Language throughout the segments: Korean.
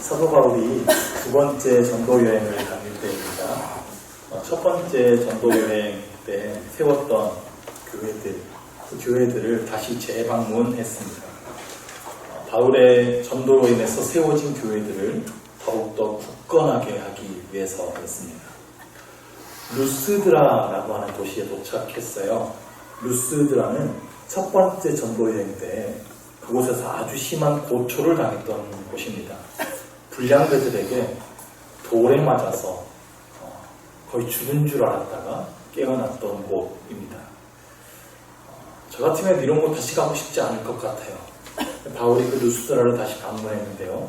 사도 바울이 두 번째 전도 여행을 다닐 때입니다. 첫 번째 전도 여행 때 세웠던 교회들, 그 교회들을 다시 재방문했습니다. 바울의 전도로 인해서 세워진 교회들을 더욱더 굳건하게 하기 위해서였습니다. 루스드라라고 하는 도시에 도착했어요. 루스드라는 첫 번째 전도 여행 때 그곳에서 아주 심한 고초를 당했던 곳입니다. 불량배들에게 돌에 맞아서 거의 죽은 줄 알았다가 깨어났던 곳입니다. 저 같으면 이런 곳 다시 가고 싶지 않을 것 같아요. 바울이 그 루스드라를 다시 방문했는데요.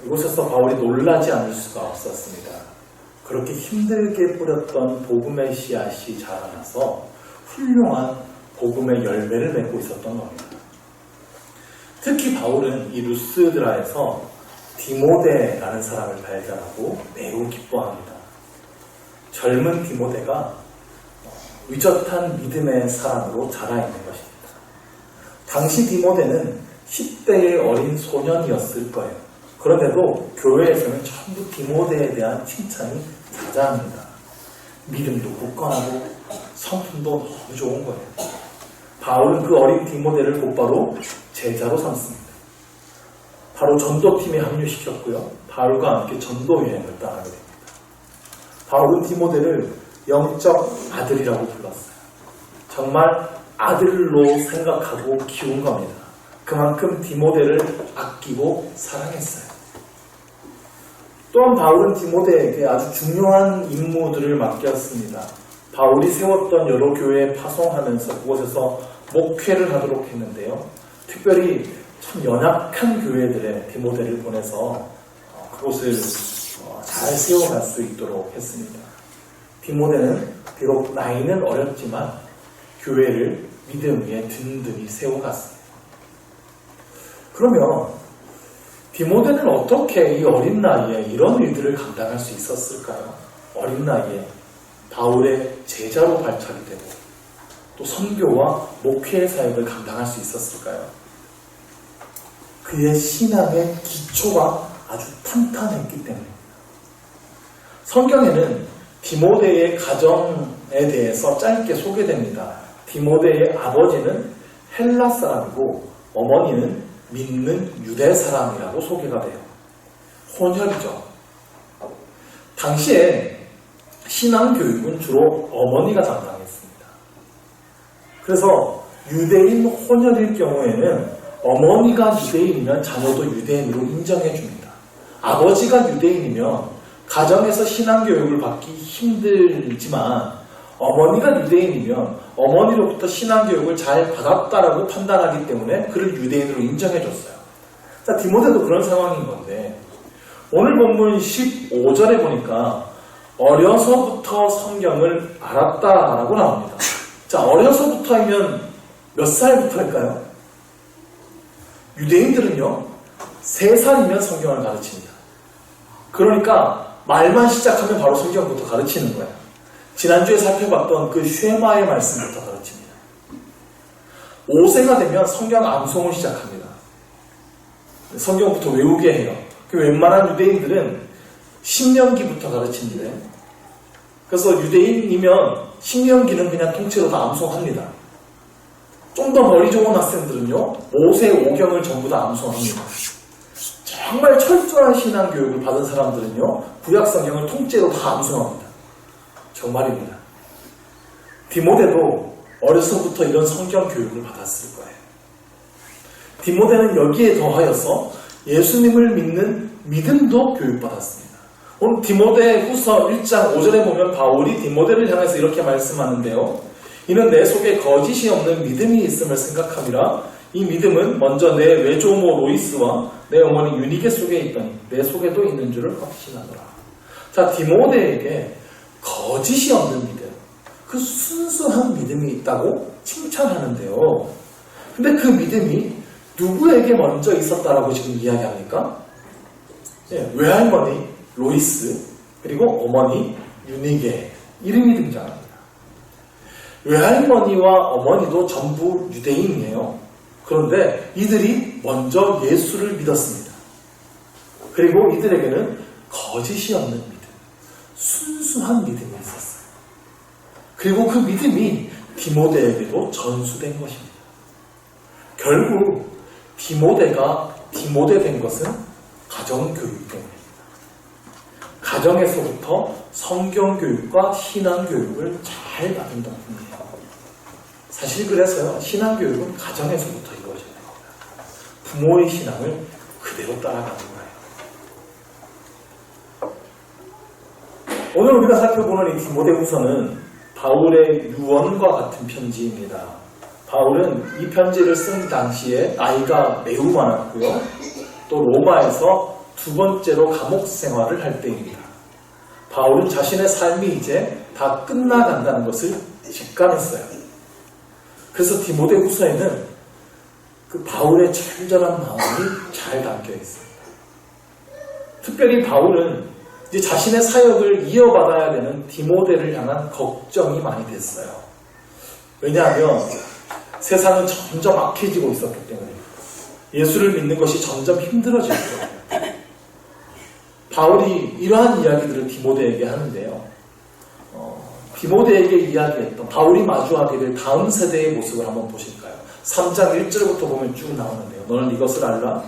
이곳에서 바울이 놀라지 않을 수가 없었습니다. 그렇게 힘들게 뿌렸던 복음의 씨앗이 자라나서 훌륭한 복음의 열매를 맺고 있었던 겁니다. 특히 바울은 이 루스드라에서 디모데라는 사람을 발견하고 매우 기뻐합니다. 젊은 디모데가 의젓한 믿음의 사람으로 자라있는 것입니다. 당시 디모데는 10대의 어린 소년이었을 거예요. 그런데도 교회에서는 전부 디모데에 대한 칭찬이 자자합니다. 믿음도 굳건하고 성품도 너무 좋은 거예요. 바울은 그 어린 디모데를 곧바로 제자로 삼습니다. 바로 전도팀에 합류시켰고요. 바울과 함께 전도 여행을 떠나게 됩니다. 바울은 디모데를 영적 아들이라고 불렀어요. 정말 아들로 생각하고 키운 겁니다. 그만큼 디모데를 아끼고 사랑했어요. 또한 바울은 디모데에게 아주 중요한 임무들을 맡겼습니다. 바울이 세웠던 여러 교회에 파송하면서 그곳에서 목회를 하도록 했는데요. 특별히 참 연약한 교회들에 디모데를 보내서 그곳을 잘 세워갈 수 있도록 했습니다. 디모데는 비록 나이는 어렸지만 교회를 믿음 위에 든든히 세워갔습니다. 그러면 디모데는 어떻게 이 어린 나이에 이런 일들을 감당할 수 있었을까요? 어린 나이에 바울의 제자로 발탁이 되고 또 선교와 목회의 사역을 감당할 수 있었을까요? 그의 신앙의 기초가 아주 탄탄했기 때문입니다. 성경에는 디모데의 가정에 대해서 짧게 소개됩니다. 디모데의 아버지는 헬라 사람이고 어머니는 믿는 유대 사람이라고 소개가 돼요. 혼혈이죠. 당시에 신앙교육은 주로 어머니가 담당했습니다. 그래서 유대인 혼혈일 경우에는 어머니가 유대인이면 자녀도 유대인으로 인정해줍니다. 아버지가 유대인이면 가정에서 신앙교육을 받기 힘들지만 어머니가 유대인이면 어머니로부터 신앙교육을 잘 받았다라고 판단하기 때문에 그를 유대인으로 인정해줬어요. 자, 디모데도 그런 상황인 건데 오늘 본문 15절에 보니까 어려서부터 성경을 알았다라고 나옵니다. 자, 어려서부터이면 몇 살부터일까요? 유대인들은요 3살이면 성경을 가르칩니다. 그러니까 말만 시작하면 바로 성경부터 가르치는 거예요. 지난주에 살펴봤던 그 쉐마의 말씀부터 가르칩니다. 5세가 되면 성경 암송을 시작합니다. 성경부터 외우게 해요. 웬만한 유대인들은 신명기부터 가르칩니다. 그래서 유대인이면 신명기는 그냥 통째로 다 암송합니다. 좀 더 머리 좋은 학생들은요 모세 오경을 전부 다 암송합니다. 정말 철저한 신앙교육을 받은 사람들은요 구약성경을 통째로 다 암송합니다. 정말입니다. 디모데도 어려서부터 이런 성경 교육을 받았을 거예요. 디모데는 여기에 더하여서 예수님을 믿는 믿음도 교육받았습니다. 오늘 디모데 후서 1장 5절에 보면 바울이 디모데를 향해서 이렇게 말씀하는데요. 이는 내 속에 거짓이 없는 믿음이 있음을 생각함이라. 이 믿음은 먼저 내 외조모 로이스와 내 어머니 유니게 속에 있더니 내 속에도 있는 줄을 확신하노라. 자, 디모데에게 거짓이 없는 믿음, 그 순수한 믿음이 있다고 칭찬하는데요. 근데 그 믿음이 누구에게 먼저 있었다라고 지금 이야기합니까? 외할머니 로이스 그리고 어머니 유니게 이름이 등장합니다. 외할머니와 어머니도 전부 유대인이에요. 그런데 이들이 먼저 예수를 믿었습니다. 그리고 이들에게는 거짓이 없는 믿음, 순수한 믿음이 있었어요. 그리고 그 믿음이 디모데에게도 전수된 것입니다. 결국 디모데가 디모데 된 것은 가정교육 때문입니다. 가정에서부터 성경교육과 신앙교육을 잘 받은 덕분이에요. 사실 그래서요, 신앙교육은 가정에서부터 이루어져야 됩니다. 부모의 신앙을 그대로 따라가는 거예요. 오늘 우리가 살펴보는 이 디모데후서는 바울의 유언과 같은 편지입니다. 바울은 이 편지를 쓴 당시에 나이가 매우 많았고요. 또 로마에서 두 번째로 감옥 생활을 할 때입니다. 바울은 자신의 삶이 이제 다 끝나간다는 것을 직감했어요. 그래서 디모데후서에는 그 바울의 철저한 마음이 잘 담겨 있습니다. 특별히 바울은 이제 자신의 사역을 이어받아야 되는 디모데를 향한 걱정이 많이 됐어요. 왜냐하면 세상은 점점 악해지고 있었기 때문에 예수를 믿는 것이 점점 힘들어졌죠. 바울이 이러한 이야기들을 디모데에게 하는데요. 디모데에게 이야기했던 바울이 마주하게 될 다음 세대의 모습을 한번 보실까요? 3장 1절부터 보면 쭉 나오는데요. 너는 이것을 알라.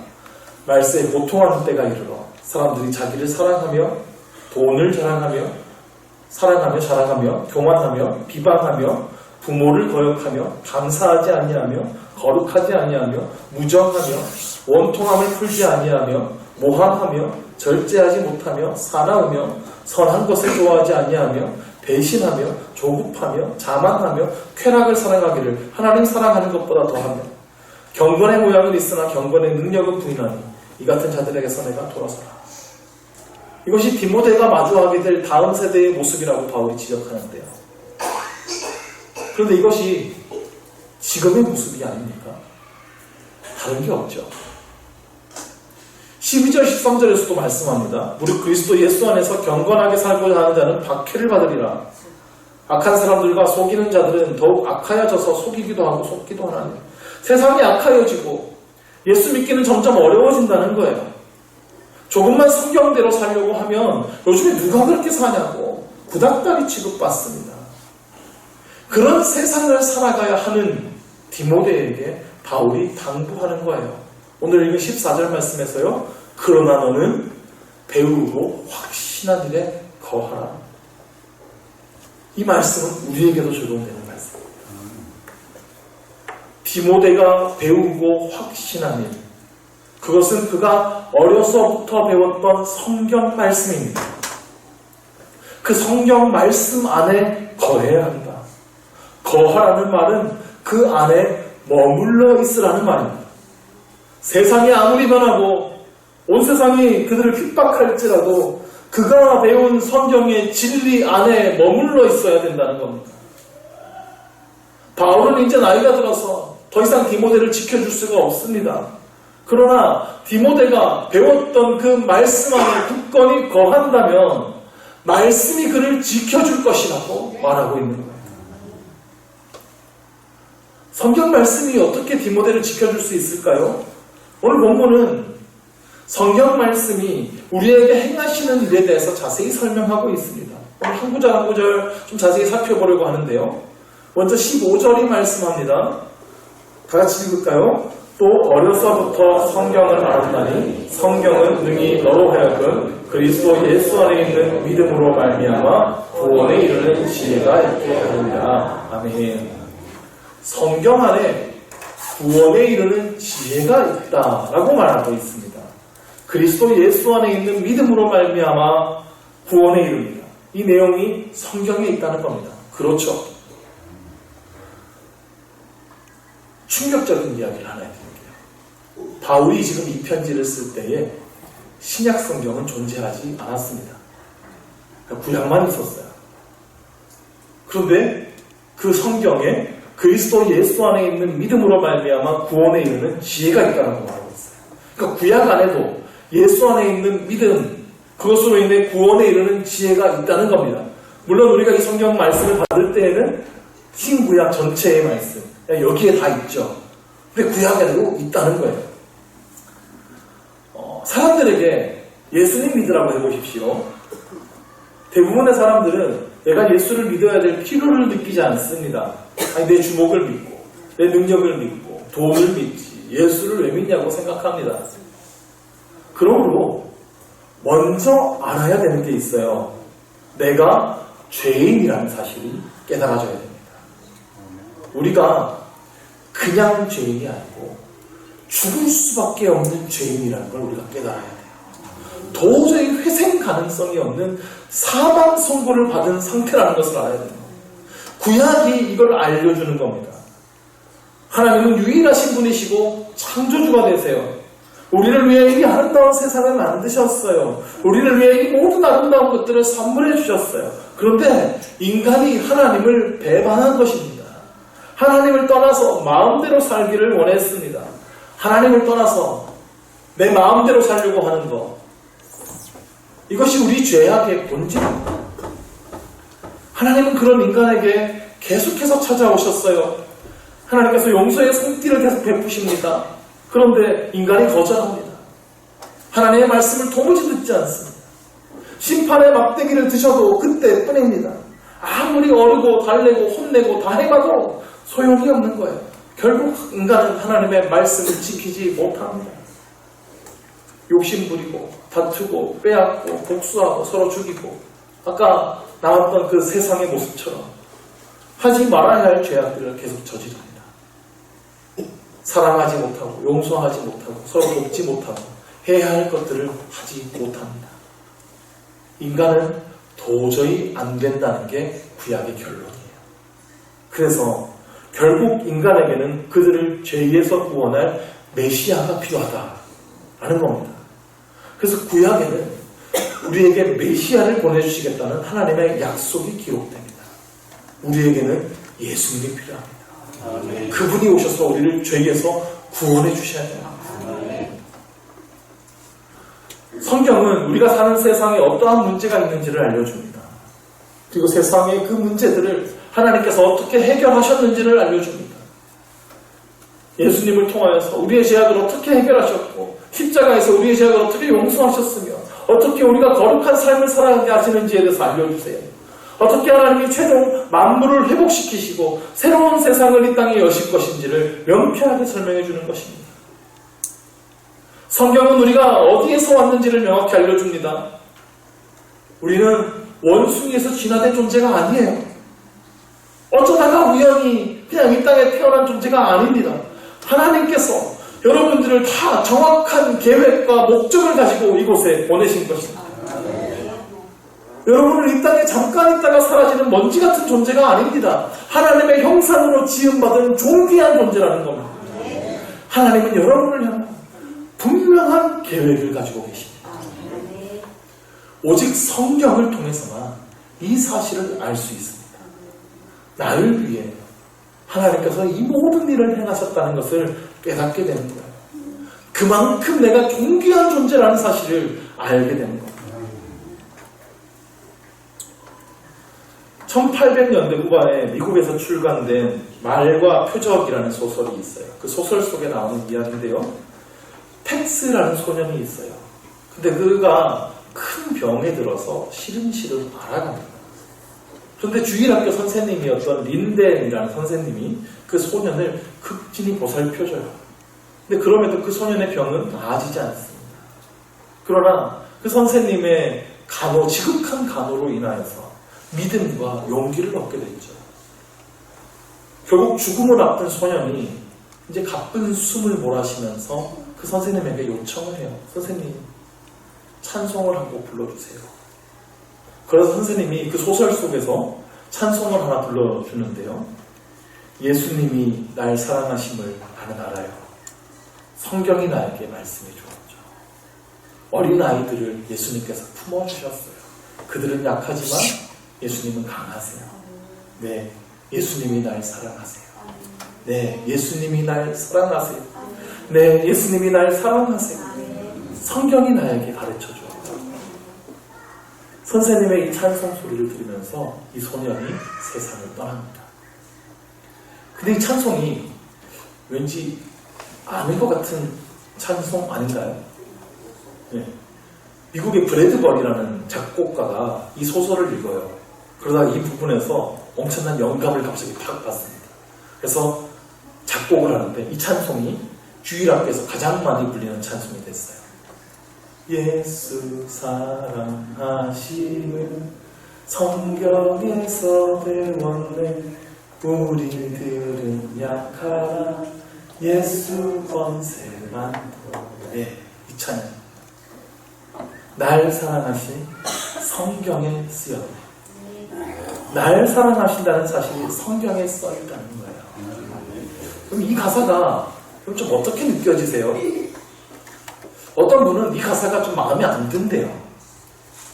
말세에 고통하는 때가 이르러 사람들이 자기를 사랑하며 돈을 사랑하며 자랑하며 교만하며 비방하며 부모를 거역하며 감사하지 아니하며 거룩하지 아니하며 무정하며 원통함을 풀지 아니하며 모함하며 절제하지 못하며 사나우며 선한 것을 좋아하지 아니하며 배신하며 조급하며 자만하며 쾌락을 사랑하기를 하나님 사랑하는 것보다 더하며 경건의 모양은 있으나 경건의 능력은 부인하니 이 같은 자들에게서 내가 돌아서라. 이것이 디모데가 마주하게 될 다음 세대의 모습이라고 바울이 지적하는데요. 그런데 이것이 지금의 모습이 아닙니까? 다른 게 없죠. 12절 13절에서도 말씀합니다. 무릇 그리스도 예수 안에서 경건하게 살고자 하는 자는 박해를 받으리라. 악한 사람들과 속이는 자들은 더욱 악하여져서 속이기도 하고 속기도 하나니 세상이 악하여지고 예수 믿기는 점점 어려워진다는 거예요. 조금만 성경대로 살려고 하면 요즘에 누가 그렇게 사냐고 구닥다리 취급받습니다. 그런 세상을 살아가야 하는 디모데에게 바울이 당부하는 거예요. 오늘 읽은 14절 말씀에서요. 그러나 너는 배우고 확신한 일에 거하라. 이 말씀은 우리에게도 적용되는 말씀입니다. 디모데가 배우고 확신한 일, 그것은 그가 어려서부터 배웠던 성경 말씀입니다. 그 성경 말씀 안에 거해야 한다. 거하라는 말은 그 안에 머물러 있으라는 말입니다. 세상이 아무리 변하고 온 세상이 그들을 핍박할지라도 그가 배운 성경의 진리 안에 머물러 있어야 된다는 겁니다. 바울은 이제 나이가 들어서 더 이상 디모데를 지켜줄 수가 없습니다. 그러나 디모데가 배웠던 그 말씀 안에 굳건히 거한다면 말씀이 그를 지켜줄 것이라고 말하고 있는 거예요. 성경 말씀이 어떻게 디모데를 지켜줄 수 있을까요? 오늘 본문은 성경 말씀이 우리에게 행하시는 일에 대해서 자세히 설명하고 있습니다. 오늘 한 구절 한 구절 좀 자세히 살펴보려고 하는데요. 먼저 15절이 말씀합니다. 다 같이 읽을까요? 또 어려서부터 성경을 알았나니 성경은 능히 너로 하여금 그리스도 예수 안에 있는 믿음으로 말미암아 구원에 이르는 지혜가 있게 하느니라. 아멘. 성경 안에 구원에 이르는 지혜가 있다라고 말하고 있습니다. 그리스도 예수 안에 있는 믿음으로 말미암아 구원에 이릅니다. 이 내용이 성경에 있다는 겁니다. 그렇죠. 충격적인 이야기를 하나 해드릴게요. 바울이 지금 이 편지를 쓸 때에 신약 성경은 존재하지 않았습니다. 구약만 있었어요. 그런데 그 성경에 그리스도 예수 안에 있는 믿음으로 말미암아 구원에 이르는 지혜가 있다고 말하고 있어요. 그러니까 구약 안에도 예수 안에 있는 믿음, 그것으로 인해 구원에 이르는 지혜가 있다는 겁니다. 물론 우리가 이 성경 말씀을 받을 때에는 신구약 전체의 말씀, 여기에 다 있죠. 근데 구약에도 있다는 거예요. 사람들에게 예수님 믿으라고 해보십시오. 대부분의 사람들은 내가 예수를 믿어야 될 필요를 느끼지 않습니다. 아니, 내 주목을 믿고 내 능력을 믿고 돈을 믿지 예수를 왜 믿냐고 생각합니다. 그러므로 먼저 알아야 되는 게 있어요. 내가 죄인이라는 사실을 깨달아줘야 됩니다. 우리가 그냥 죄인이 아니고 죽을 수밖에 없는 죄인이라는 걸 우리가 깨달아야 돼요. 도저히 회생 가능성이 없는 사망 선고를 받은 상태라는 것을 알아야 됩니다. 구약이 이걸 알려주는 겁니다. 하나님은 유일하신 분이시고 창조주가 되세요. 우리를 위해 이 아름다운 세상을 만드셨어요. 우리를 위해 이 모든 아름다운 것들을 선물해 주셨어요. 그런데 인간이 하나님을 배반한 것입니다. 하나님을 떠나서 마음대로 살기를 원했습니다. 하나님을 떠나서 내 마음대로 살려고 하는 것, 이것이 우리 죄악의 본질입니다. 하나님은 그런 인간에게 계속해서 찾아오셨어요. 하나님께서 용서의 손길을 계속 베푸십니다. 그런데 인간이 거절합니다. 하나님의 말씀을 도무지 듣지 않습니다. 심판의 막대기를 드셔도 그때뿐입니다. 아무리 어르고 달래고 혼내고 다 해봐도 소용이 없는 거예요. 결국 인간은 하나님의 말씀을 지키지 못합니다. 욕심부리고 다투고 빼앗고 복수하고 서로 죽이고 아까 나왔던 그 세상의 모습처럼 하지 말아야 할 죄악들을 계속 저지릅니다. 사랑하지 못하고 용서하지 못하고 서로 돕지 못하고 해야 할 것들을 하지 못합니다. 인간은 도저히 안 된다는 게 구약의 결론이에요. 그래서 결국 인간에게는 그들을 죄에서 구원할 메시아가 필요하다라는 겁니다. 그래서 구약에는 우리에게 메시아를 보내주시겠다는 하나님의 약속이 기록됩니다. 우리에게는 예수님이 필요합니다. 아멘. 그분이 오셔서 우리를 죄에서 구원해 주셔야 돼요. 아멘. 성경은 우리가 사는 세상에 어떠한 문제가 있는지를 알려줍니다. 그리고 세상의 그 문제들을 하나님께서 어떻게 해결하셨는지를 알려줍니다. 예수님을 통하여서 우리의 죄악을 어떻게 해결하셨고 십자가에서 우리의 죄악을 어떻게 용서하셨으며 어떻게 우리가 거룩한 삶을 살아가게 하시는지에 대해서 알려주세요. 어떻게 하나님이 최종 만물을 회복시키시고 새로운 세상을 이 땅에 여실 것인지를 명쾌하게 설명해 주는 것입니다. 성경은 우리가 어디에서 왔는지를 명확히 알려줍니다. 우리는 원숭이에서 진화된 존재가 아니에요. 어쩌다가 우연히 그냥 이 땅에 태어난 존재가 아닙니다. 하나님께서 여러분들을 다 정확한 계획과 목적을 가지고 이곳에 보내신 것입니다. 여러분을 이 땅에 잠깐 있다가 사라지는 먼지 같은 존재가 아닙니다. 하나님의 형상으로 지음받은 존귀한 존재라는 겁니다. 하나님은 여러분을 향한 분명한 계획을 가지고 계십니다. 오직 성경을 통해서만 이 사실을 알 수 있습니다. 나를 위해 하나님께서 이 모든 일을 행하셨다는 것을 깨닫게 되는 거예요. 그만큼 내가 존귀한 존재라는 사실을 알게 되는 겁니다. 1800년대 후반에 미국에서 출간된 말과 표적이라는 소설이 있어요. 그 소설 속에 나오는 이야기인데요. 텍스라는 소년이 있어요. 근데 그가 큰 병에 들어서 시름시름 앓아갑니다. 그런데 주일학교 선생님이었던 린덴이라는 선생님이 그 소년을 극진히 보살펴줘요. 근데 그럼에도 그 소년의 병은 나아지지 않습니다. 그러나 그 선생님의 지극한 간호로 인하여서 믿음과 용기를 얻게 됐죠. 결국 죽음을 앞둔 소년이 이제 가쁜 숨을 몰아쉬면서 그 선생님에게 요청을 해요. 선생님, 찬송을 한 곡 불러주세요. 그래서 선생님이 그 소설 속에서 찬송을 하나 불러주는데요. 예수님이 날 사랑하심을 나는 알아요. 성경이 나에게 말씀해 주었죠. 어린 아이들을 예수님께서 품어주셨어요. 그들은 약하지만 예수님은 강하세요. 네, 예수님이 날 사랑하세요. 네, 예수님이 날 사랑하세요. 네, 예수님이 날 사랑하세요. 성경이 나에게 가르쳐줘요. 선생님의 이 찬송 소리를 들으면서 이 소년이 세상을 떠납니다. 근데 이 찬송이 왠지 아닌 것 같은 찬송 아닌가요? 네. 미국의 브래드버리라는 작곡가가 이 소설을 읽어요. 그러다가 이 부분에서 엄청난 영감을 갑자기 팍 받습니다. 그래서 작곡을 하는데 이 찬송이 주일 학교에서 가장 많이 불리는 찬송이 됐어요. 예수 사랑하심을 성경에서 배웠네. 우리들은 약하나 예수 권세만 예, 이 찬양. 날 사랑하신 성경에 쓰였네. 날 사랑하신다는 사실이 성경에 써있다는 거예요. 그럼 이 가사가 좀 어떻게 느껴지세요? 어떤 분은 이 가사가 좀 마음에 안 든대요.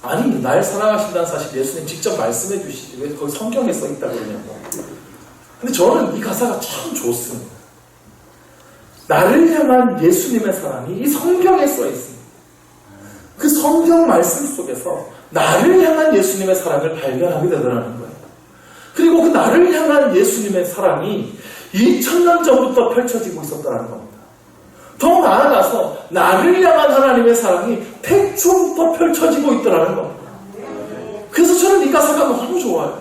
아니, 날 사랑하신다는 사실 예수님 직접 말씀해 주시지 왜 거기 성경에 써있다 그러냐고. 근데 저는 이 가사가 참 좋습니다. 나를 향한 예수님의 사랑이 이 성경에 써있습니다. 그 성경 말씀 속에서 나를 향한 예수님의 사랑을 발견하게 되더라는 거예요. 그리고 그 나를 향한 예수님의 사랑이 2000년 전부터 펼쳐지고 있었다는 겁니다. 더 나아가서 나를 향한 하나님의 사랑이 태초부터 펼쳐지고 있더라는 겁니다. 그래서 저는 이 가사가 너무 좋아요.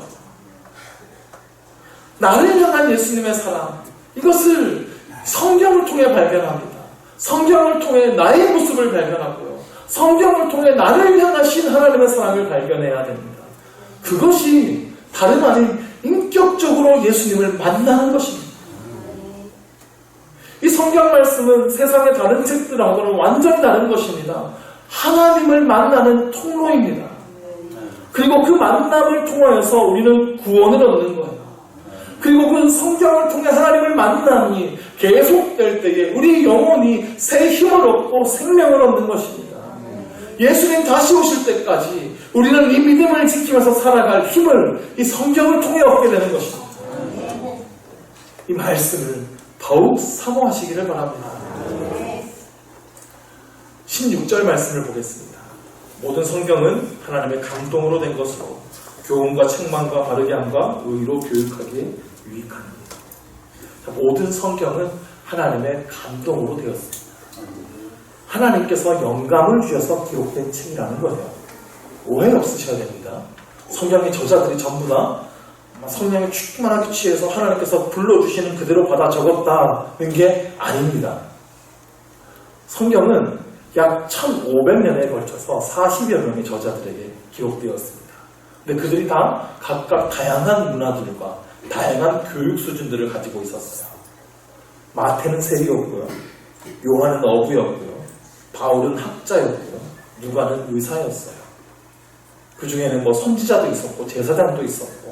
나를 향한 예수님의 사랑, 이것을 성경을 통해 발견합니다. 성경을 통해 나의 모습을 발견하고요. 성경을 통해 나를 향하신 하나님의 사랑을 발견해야 됩니다. 그것이 다름 아닌 인격적으로 예수님을 만나는 것입니다. 이 성경 말씀은 세상의 다른 책들하고는 완전히 다른 것입니다. 하나님을 만나는 통로입니다. 그리고 그 만남을 통하여서 우리는 구원을 얻는 거예요. 그리고 그 성경을 통해 하나님을 만남이 계속될 때에 우리 영혼이 새 힘을 얻고 생명을 얻는 것입니다. 예수님 다시 오실 때까지 우리는 이 믿음을 지키면서 살아갈 힘을 이 성경을 통해 얻게 되는 것입니다. 이 말씀을 더욱 사모하시기를 바랍니다. 16절 말씀을 보겠습니다. 모든 성경은 하나님의 감동으로 된 것으로 교훈과 책망과 바르게 함과 의로 교육하기에 유익합니다. 모든 성경은 하나님의 감동으로 되었습니다. 하나님께서 영감을 주셔서 기록된 책이라는 거예요. 오해 없으셔야 됩니다. 성경의 저자들이 전부 다 성령의 충만하게 취해서 하나님께서 불러주시는 그대로 받아 적었다는 게 아닙니다. 성경은 약 1500년에 걸쳐서 40여 명의 저자들에게 기록되었습니다. 근데 그들이 다 각각 다양한 문화들과 다양한 교육 수준들을 가지고 있었어요. 마태는 세리였고요. 요한은 어부였고요. 바울은 학자였고요. 누가는 의사였어요. 그 중에는 뭐 선지자도 있었고 제사장도 있었고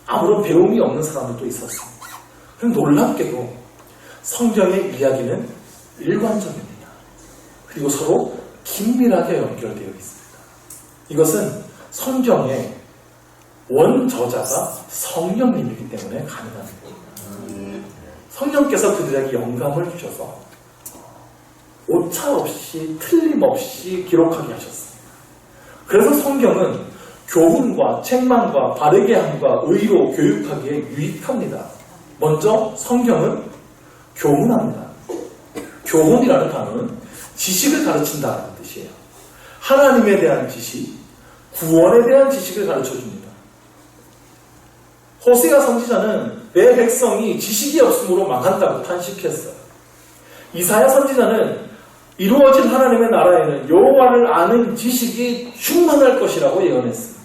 아무런 배움이 없는 사람들도 있었습니다. 그럼 놀랍게도 성경의 이야기는 일관적입니다. 그리고 서로 긴밀하게 연결되어 있습니다. 이것은 성경의 원저자가 성령님이기 때문에 가능한 겁니다. 성령께서 그들에게 영감을 주셔서 오차 없이 틀림없이 기록하게 하셨습니다. 그래서 성경은 교훈과 책망과 바르게 함과 의로 교육하기에 유익합니다. 먼저 성경은 교훈합니다. 교훈이라는 단어는 지식을 가르친다는 뜻이에요. 하나님에 대한 지식, 구원에 대한 지식을 가르쳐줍니다. 호세아 선지자는 내 백성이 지식이 없으므로 망한다고 탄식했어요. 이사야 선지자는 이루어질 하나님의 나라에는 여호와를 아는 지식이 충만할 것이라고 예언했습니다.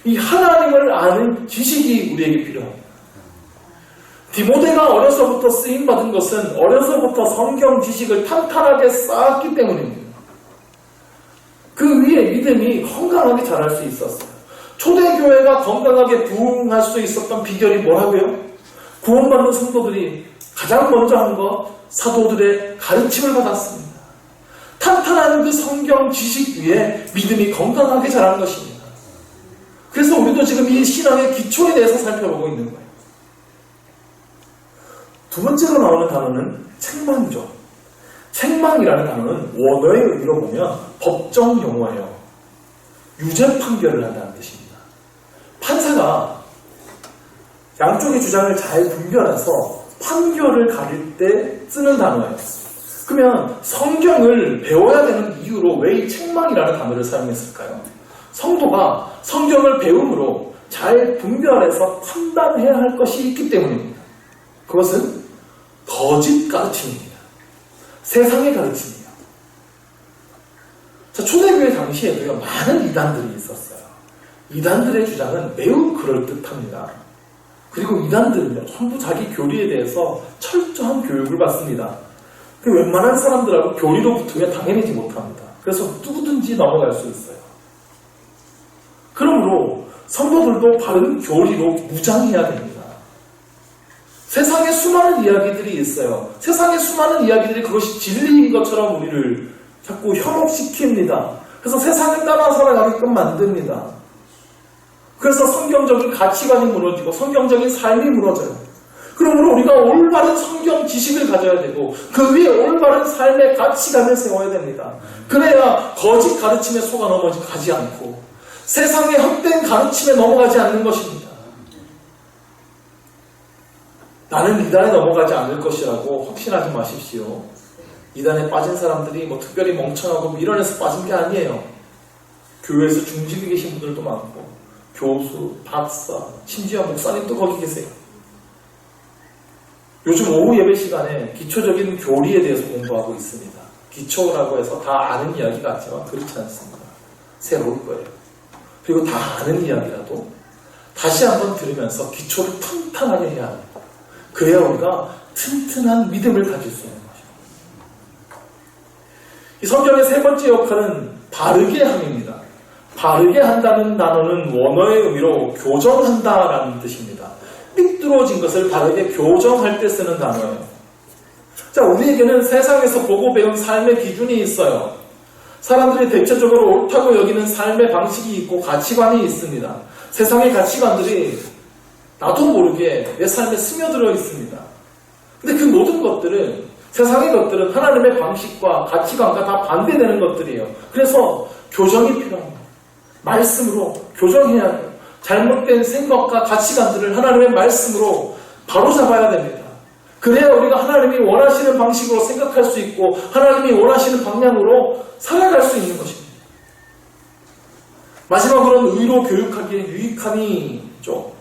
이 하나님을 아는 지식이 우리에게 필요합니다. 디모데가 어려서부터 쓰임받은 것은 어려서부터 성경 지식을 탄탄하게 쌓았기 때문입니다. 그 위에 믿음이 건강하게 자랄 수 있었어요. 초대교회가 건강하게 부흥할 수 있었던 비결이 뭐라고요? 구원받는 성도들이 가장 먼저 한 것, 사도들의 가르침을 받았습니다. 탄탄한 그 성경 지식 위에 믿음이 건강하게 자란 것입니다. 그래서 우리도 지금 이 신앙의 기초에 대해서 살펴보고 있는 거예요. 두 번째로 나오는 단어는 책망이죠. 책망이라는 단어는 원어의 의미로 보면 법정 용어예요. 유죄 판결을 한다는 뜻입니다. 판사가 양쪽의 주장을 잘 분별해서 판결을 가릴 때 쓰는 단어예요. 그러면 성경을 배워야 되는 이유로 왜 이 책망이라는 단어를 사용했을까요? 성도가 성경을 배움으로 잘 분별해서 판단해야 할 것이 있기 때문입니다. 그것은 거짓 가르침입니다. 세상의 가르침이에요. 자, 초대교회 당시에도요, 많은 이단들이 있었어요. 이단들의 주장은 매우 그럴듯합니다. 그리고 이단들은요, 전부 자기 교리에 대해서 철저한 교육을 받습니다. 웬만한 사람들하고 교리로 붙으면 당해내지 못합니다. 그래서 누구든지 넘어갈 수 있어요. 그러므로 성도들도 바른 교리로 무장해야 됩니다. 세상에 수많은 이야기들이 있어요. 세상에 수많은 이야기들이 그것이 진리인 것처럼 우리를 자꾸 현혹시킵니다. 그래서 세상에 따라 살아가게끔 만듭니다. 그래서 성경적인 가치관이 무너지고 성경적인 삶이 무너져요. 그러므로 우리가 올바른 성경 지식을 가져야 되고 그 위에 올바른 삶의 가치관을 세워야 됩니다. 그래야 거짓 가르침에 속아 넘어가지 않고 세상의 헛된 가르침에 넘어가지 않는 것입니다. 나는 이단에 넘어가지 않을 것이라고 확신하지 마십시오. 이단에 빠진 사람들이 뭐 특별히 멍청하고 밀어내서 빠진 게 아니에요. 교회에서 중직에 계신 분들도 많고 교수, 박사, 심지어 목사님도 거기 계세요. 요즘 오후 예배 시간에 기초적인 교리에 대해서 공부하고 있습니다. 기초라고 해서 다 아는 이야기 같지만 그렇지 않습니다. 새로울 거예요. 그리고 다 아는 이야기라도 다시 한번 들으면서 기초를 탄탄하게 해야 합니다. 그래야 우리가 튼튼한 믿음을 가질 수 있는 것입니다. 이 성경의 세 번째 역할은 바르게 함입니다. 바르게 한다는 단어는 원어의 의미로 교정한다라는 뜻입니다. 삐뚤어진 것을 바르게 교정할 때 쓰는 단어예요. 자, 우리에게는 세상에서 보고 배운 삶의 기준이 있어요. 사람들이 대체적으로 옳다고 여기는 삶의 방식이 있고 가치관이 있습니다. 세상의 가치관들이 나도 모르게 내 삶에 스며들어 있습니다. 근데 그 모든 것들은, 세상의 것들은 하나님의 방식과 가치관과 다 반대되는 것들이에요. 그래서 교정이 필요합니다. 말씀으로 교정해야 돼요. 잘못된 생각과 가치관들을 하나님의 말씀으로 바로잡아야 됩니다. 그래야 우리가 하나님이 원하시는 방식으로 생각할 수 있고 하나님이 원하시는 방향으로 살아갈 수 있는 것입니다. 마지막으로는 의로 교육하기에 유익함이죠.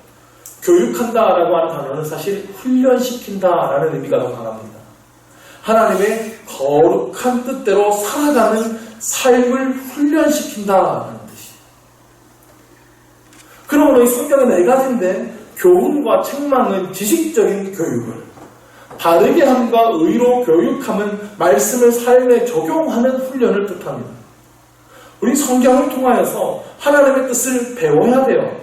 교육한다라고 하는 단어는 사실 훈련시킨다라는 의미가 더 강합니다. 하나님의 거룩한 뜻대로 살아가는 삶을 훈련시킨다라는 뜻이에요. 그러므로 이 성경의 네 가지인데 교훈과 책망은 지식적인 교육을, 바르게 함과 의로 교육함은 말씀을 삶에 적용하는 훈련을 뜻합니다. 우리 성경을 통하여서 하나님의 뜻을 배워야 돼요.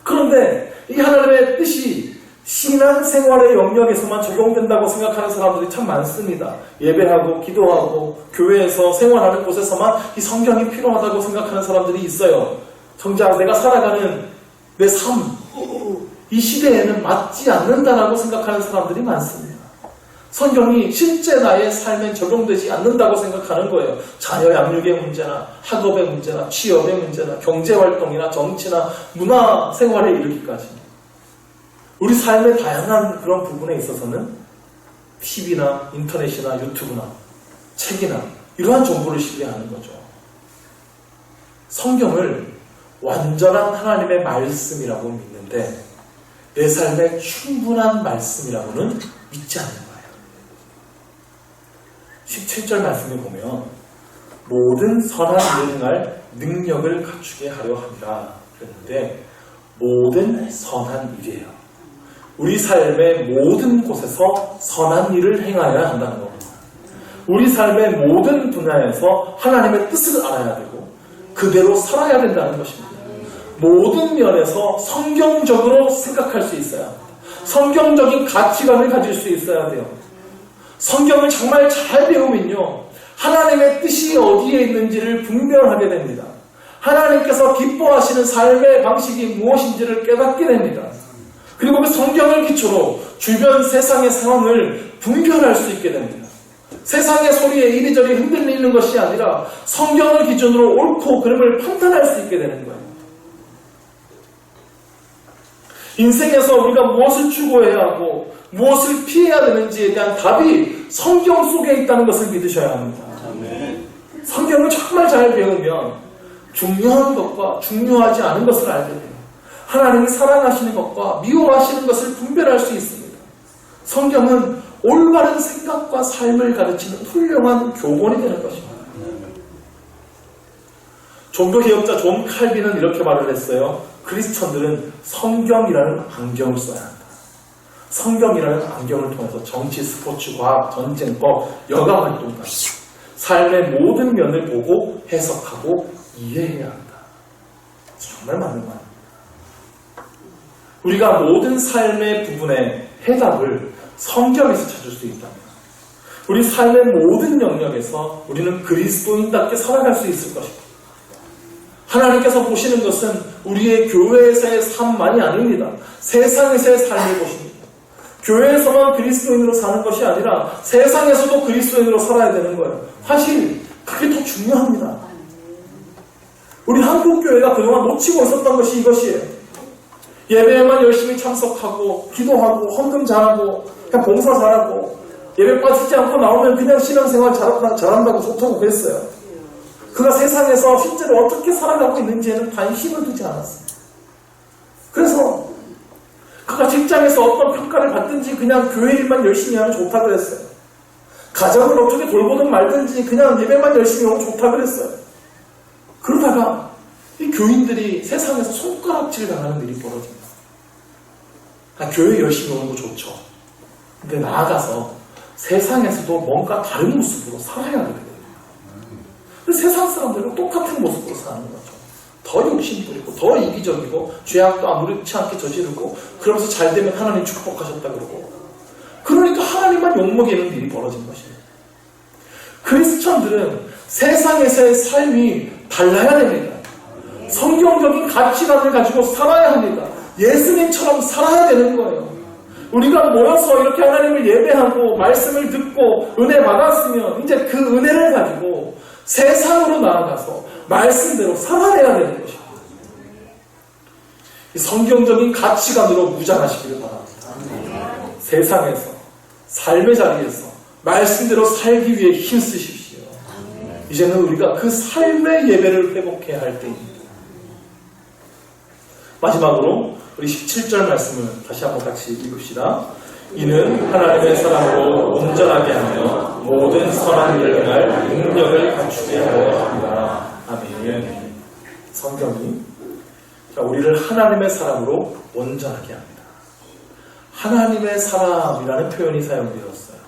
그런데 이 하나님의 뜻이 신앙생활의 영역에서만 적용된다고 생각하는 사람들이 참 많습니다. 예배하고 기도하고 교회에서 생활하는 곳에서만 이 성경이 필요하다고 생각하는 사람들이 있어요. 정작 내가 살아가는 내 삶, 이 시대에는 맞지 않는다라고 생각하는 사람들이 많습니다. 성경이 실제 나의 삶에 적용되지 않는다고 생각하는 거예요. 자녀 양육의 문제나 학업의 문제나 취업의 문제나 경제활동이나 정치나 문화생활에 이르기까지 우리 삶의 다양한 그런 부분에 있어서는 TV나 인터넷이나 유튜브나 책이나 이러한 정보를 신뢰하는 거죠. 성경을 완전한 하나님의 말씀이라고 믿는데 내 삶에 충분한 말씀이라고는 믿지 않는 거예요. 17절 말씀에 보면 모든 선한 일을 행할 능력을 갖추게 하려 합니다. 그랬는데 모든 선한 일이에요. 우리 삶의 모든 곳에서 선한 일을 행하여야 한다는 겁니다. 우리 삶의 모든 분야에서 하나님의 뜻을 알아야 되고 그대로 살아야 된다는 것입니다. 모든 면에서 성경적으로 생각할 수 있어야 합니다. 성경적인 가치관을 가질 수 있어야 돼요. 성경을 정말 잘 배우면요, 하나님의 뜻이 어디에 있는지를 분별하게 됩니다. 하나님께서 기뻐하시는 삶의 방식이 무엇인지를 깨닫게 됩니다. 그리고 그 성경을 기초로 주변 세상의 상황을 분별할 수 있게 됩니다. 세상의 소리에 이리저리 흔들리는 것이 아니라 성경을 기준으로 옳고 그름을 판단할 수 있게 되는 거예요. 인생에서 우리가 무엇을 추구해야 하고 무엇을 피해야 되는지에 대한 답이 성경 속에 있다는 것을 믿으셔야 합니다. 성경을 정말 잘 배우면 중요한 것과 중요하지 않은 것을 알게 돼요. 하나님이 사랑하시는 것과 미워하시는 것을 분별할 수 있습니다. 성경은 올바른 생각과 삶을 가르치는 훌륭한 교본이 되는 것입니다. 종교개혁자 존 칼빈은 이렇게 말을 했어요. 크리스천들은 성경이라는 안경을 써야 한다. 성경이라는 안경을 통해서 정치, 스포츠, 과학, 전쟁법, 여가활동까지 삶의 모든 면을 보고 해석하고 이해해야 한다. 정말 맞는 말입니다. 우리가 모든 삶의 부분의 해답을 성경에서 찾을 수 있다면 우리 삶의 모든 영역에서 우리는 그리스도인답게 살아갈 수 있을 것입니다. 하나님께서 보시는 것은 우리의 교회에서의 삶만이 아닙니다. 세상에서의 삶을 보십니다. 교회에서만 그리스도인으로 사는 것이 아니라 세상에서도 그리스도인으로 살아야 되는 거예요. 사실 그게 더 중요합니다. 우리 한국교회가 그동안 놓치고 있었던 것이 이것이에요. 예배에만 열심히 참석하고 기도하고 헌금 잘하고 그냥 봉사 잘하고 예배 빠지지 않고 나오면 그냥 신앙생활 잘한다고 좋다고 그랬어요. 그가 세상에서 실제로 어떻게 살아가고 있는지에는 관심을 두지 않았습니다. 그래서 그가 직장에서 어떤 평가를 받든지 그냥 교회 일만 열심히 하면 좋다 그랬어요. 가정을 어떻게 돌보든 말든지 그냥 예배만 열심히 하면 좋다 그랬어요. 그러다가 이 교인들이 세상에서 손가락질 당하는 일이 벌어집니다. 교회 열심히 오는 거 좋죠. 근데 나아가서 세상에서도 뭔가 다른 모습으로 살아야 되거든요. 근데 세상 사람들은 똑같은 모습으로 사는 거죠. 더 욕심부리고 더 이기적이고 죄악도 아무렇지 않게 저지르고 그러면서 잘 되면 하나님 축복하셨다 그러고 그러니까 하나님만 욕먹이는 일이 벌어진 것입니다. 크리스천들은 세상에서의 삶이 달라야 됩니다. 성경적인 가치관을 가지고 살아야 합니다. 예수님처럼 살아야 되는 거예요. 우리가 모여서 이렇게 하나님을 예배하고 말씀을 듣고 은혜 받았으면 이제 그 은혜를 가지고 세상으로 나아가서 말씀대로 살아내야 되는 것입니다. 성경적인 가치관으로 무장하시기를 바랍니다. 세상에서 삶의 자리에서 말씀대로 살기 위해 힘쓰십시오. 이제는 우리가 그 삶의 예배를 회복해야 할 때입니다. 마지막으로 우리 17절 말씀을 다시 한번 같이 읽읍시다. 이는 하나님의 사랑으로 온전하게 하며 모든 선한 일을 행할 능력을 갖추게 하려 합니다. 아멘. 성경이 우리를 하나님의 사랑으로 온전하게 합니다. 하나님의 사람이라는 표현이 사용되었어요.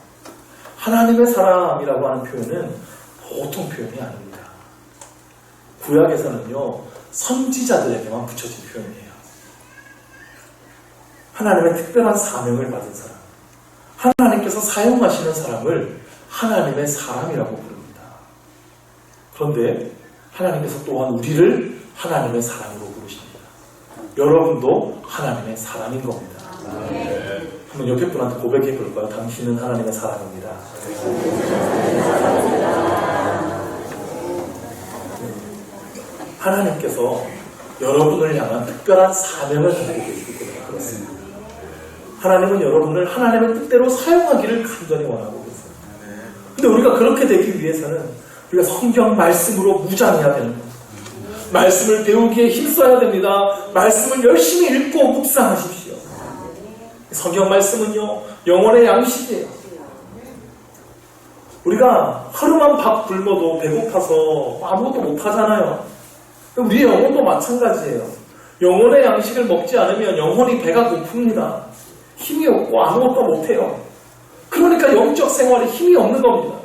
하나님의 사람이라고 하는 표현은 보통 표현이 아닙니다. 구약에서는요, 선지자들에게만 붙여진 표현이에요. 하나님의 특별한 사명을 받은 사람, 하나님께서 사용하시는 사람을 하나님의 사람이라고 부릅니다. 그런데 하나님께서 또한 우리를 하나님의 사람으로 부르십니다. 여러분도 하나님의 사람인 겁니다. 한번 옆에 분한테 고백해 볼까요? 당신은 하나님의 사람입니다. 하나님께서 여러분을 향한 특별한 사명을 가지고 계시기 때문에 그렇습니다. 하나님은 여러분을 하나님의 뜻대로 사용하기를 간절히 원하고 계세요. 근데 우리가 그렇게 되기 위해서는 우리가 성경 말씀으로 무장해야 되는 겁니다. 말씀을 배우기에 힘써야 됩니다. 말씀을 열심히 읽고 묵상하십시오. 성경 말씀은요, 영혼의 양식이에요. 우리가 하루만 밥 굶어도 배고파서 아무것도 못하잖아요. 우리의 영혼도 마찬가지예요. 영혼의 양식을 먹지 않으면 영혼이 배가 고픕니다. 힘이 없고 아무것도 못해요. 그러니까 영적 생활에 힘이 없는 겁니다.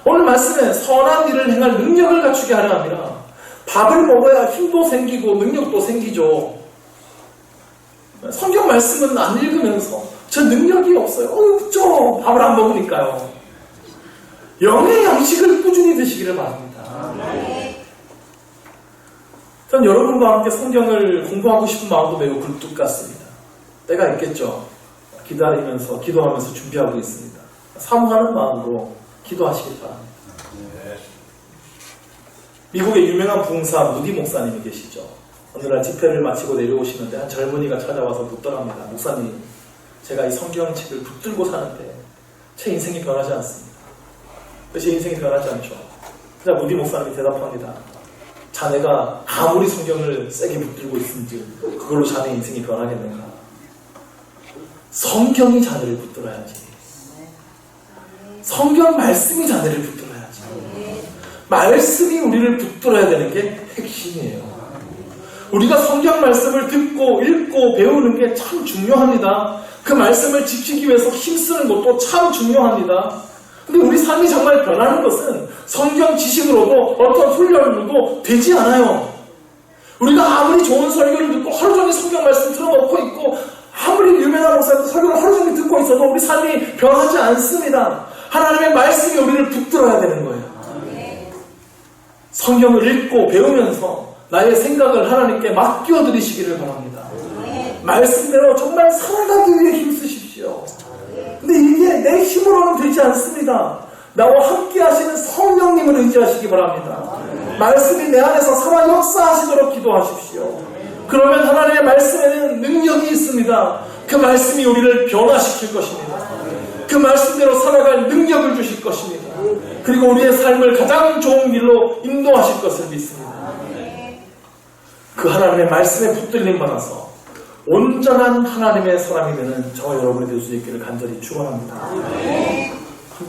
오늘 말씀에 선한 일을 행할 능력을 갖추게 하려 합니다. 밥을 먹어야 힘도 생기고 능력도 생기죠. 성경 말씀은 안 읽으면서 저 능력이 없어요. 저 밥을 안 먹으니까요. 영의 양식을 꾸준히 드시기를 바랍니다. 전 여러분과 함께 성경을 공부하고 싶은 마음도 매우 굴뚝 같습니다. 때가 있겠죠. 기다리면서 기도하면서 준비하고 있습니다. 사모하는 마음으로 기도하시길 바랍니다. 미국의 유명한 부흥사 무디 목사님이 계시죠. 어느 날 집회를 마치고 내려오시는데 한 젊은이가 찾아와서 묻더랍니다. 목사님, 제가 이 성경책을 붙들고 사는데 제 인생이 변하지 않습니다. 제 인생이 변하지 않죠. 그냥 무디 목사님이 대답합니다. 자네가 아무리 성경을 세게 붙들고 있은지 그걸로 자네 인생이 변하겠는가? 성경이 자네를 붙들어야지. 성경 말씀이 자네를 붙들어야지. 말씀이 우리를 붙들어야 되는 게 핵심이에요. 우리가 성경 말씀을 듣고 읽고 배우는 게 참 중요합니다. 그 말씀을 지키기 위해서 힘쓰는 것도 참 중요합니다. 근데 우리 삶이 정말 변하는 것은 성경 지식으로도 어떤 훈련으로도 되지 않아요. 우리가 아무리 좋은 설교를 듣고 하루 종일 성경 말씀 틀어놓고 있고 아무리 유명한 목사님도 설교를 하루 종일 듣고 있어도 우리 삶이 변하지 않습니다. 하나님의 말씀이 우리를 붙들어야 되는 거예요. 성경을 읽고 배우면서 나의 생각을 하나님께 맡겨드리시기를 바랍니다. 말씀대로 정말 살아가기 위해 힘쓰십시오. 근데 이게 내 힘으로는 되지 않습니다. 나와 함께 하시는 성령님을 의지하시기 바랍니다. 말씀이 내 안에서 살아 역사하시도록 기도하십시오. 그러면 하나님의 말씀에는 능력이 있습니다. 그 말씀이 우리를 변화시킬 것입니다. 그 말씀대로 살아갈 능력을 주실 것입니다. 그리고 우리의 삶을 가장 좋은 길로 인도하실 것을 믿습니다. 그 하나님의 말씀에 붙들림 받아서 온전한 하나님의 사람이 되는 저와 여러분이 될 수 있기를 간절히 축원합니다.